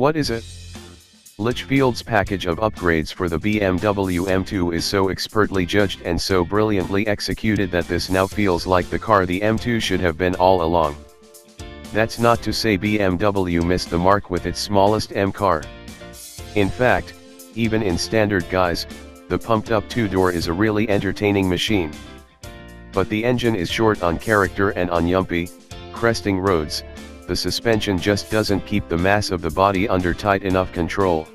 What is it? Litchfield's package of upgrades for the BMW M2 is so expertly judged and so brilliantly executed that this now feels like the car the M2 should have been all along. That's not to say BMW missed the mark with its smallest M car. In fact, even in standard guise, the pumped-up two-door is a really entertaining machine. But the engine is short on character, and on yumpy, cresting roads, the suspension just doesn't keep the mass of the body under tight enough control.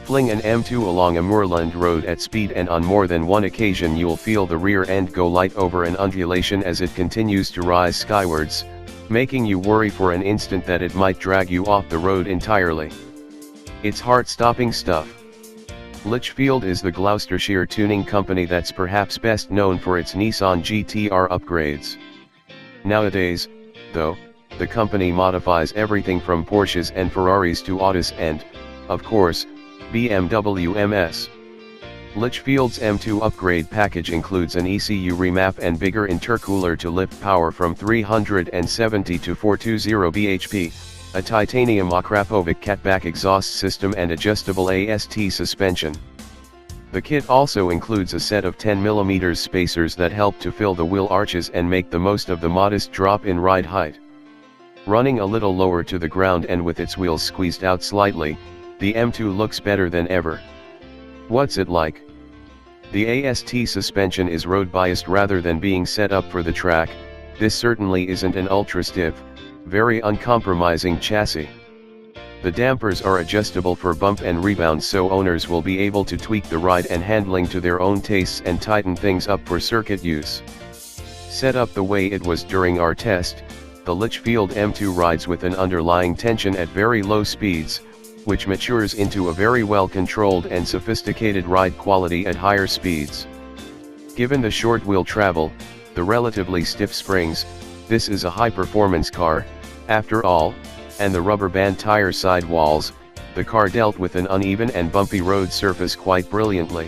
Fling an M2 along a moorland road at speed, and on more than one occasion you'll feel the rear end go light over an undulation as it continues to rise skywards, making you worry for an instant that it might drag you off the road entirely. It's heart-stopping stuff. Litchfield is the Gloucestershire tuning company that's perhaps best known for its Nissan GT-R upgrades. Nowadays, though, the company modifies everything from Porsches and Ferraris to Audis and, of course, BMW MS. Litchfield's M2 upgrade package includes an ECU remap and bigger intercooler to lift power from 370 to 420 bhp, a titanium Akrapovic catback exhaust system and adjustable AST suspension. The kit also includes a set of 10mm spacers that help to fill the wheel arches and make the most of the modest drop in ride height. Running a little lower to the ground and with its wheels squeezed out slightly, the M2 looks better than ever. What's it like? The AST suspension is road biased rather than being set up for the track. This certainly isn't an ultra-stiff, very uncompromising chassis. The dampers are adjustable for bump and rebound, so owners will be able to tweak the ride and handling to their own tastes and tighten things up for circuit use. Set up the way it was during our test, the Litchfield M2 rides with an underlying tension at very low speeds, which matures into a very well-controlled and sophisticated ride quality at higher speeds. Given the short wheel travel, the relatively stiff springs, this is a high-performance car, after all, and the rubber band tire sidewalls, the car dealt with an uneven and bumpy road surface quite brilliantly.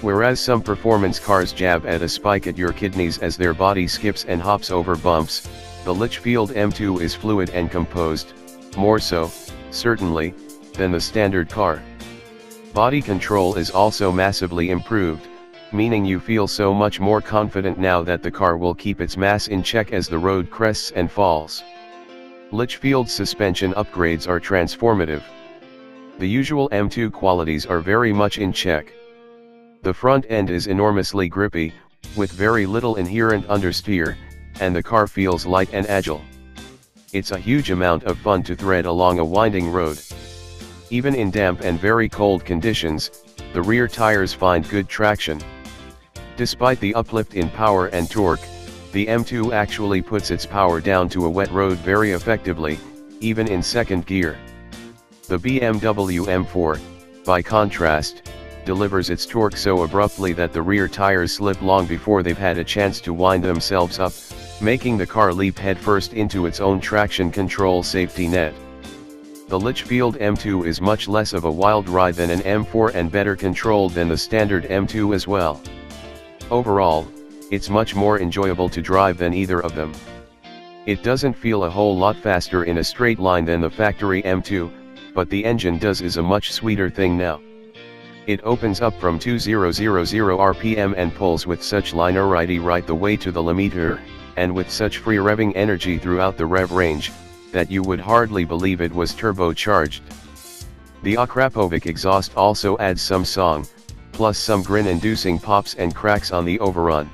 Whereas some performance cars jab at a spike at your kidneys as their body skips and hops over bumps, the Litchfield M2 is fluid and composed, more so, certainly, than the standard car. Body control is also massively improved, meaning you feel so much more confident now that the car will keep its mass in check as the road crests and falls. Litchfield's suspension upgrades are transformative. The usual M2 qualities are very much in check. The front end is enormously grippy, with very little inherent understeer, and the car feels light and agile. It's a huge amount of fun to thread along a winding road. Even in damp and very cold conditions, the rear tires find good traction. Despite the uplift in power and torque, the M2 actually puts its power down to a wet road very effectively, even in second gear. The BMW M4, by contrast, delivers its torque so abruptly that the rear tires slip long before they've had a chance to wind themselves up, making the car leap headfirst into its own traction control safety net. The Litchfield M2 is much less of a wild ride than an M4 and better controlled than the standard M2 as well. Overall, it's much more enjoyable to drive than either of them. It doesn't feel a whole lot faster in a straight line than the factory M2, but the engine does is a much sweeter thing now. It opens up from 2000 RPM and pulls with such linearity right the way to the limiter, and with such free revving energy throughout the rev range, that you would hardly believe it was turbocharged. The Akrapovic exhaust also adds some song, plus some grin-inducing pops and cracks on the overrun.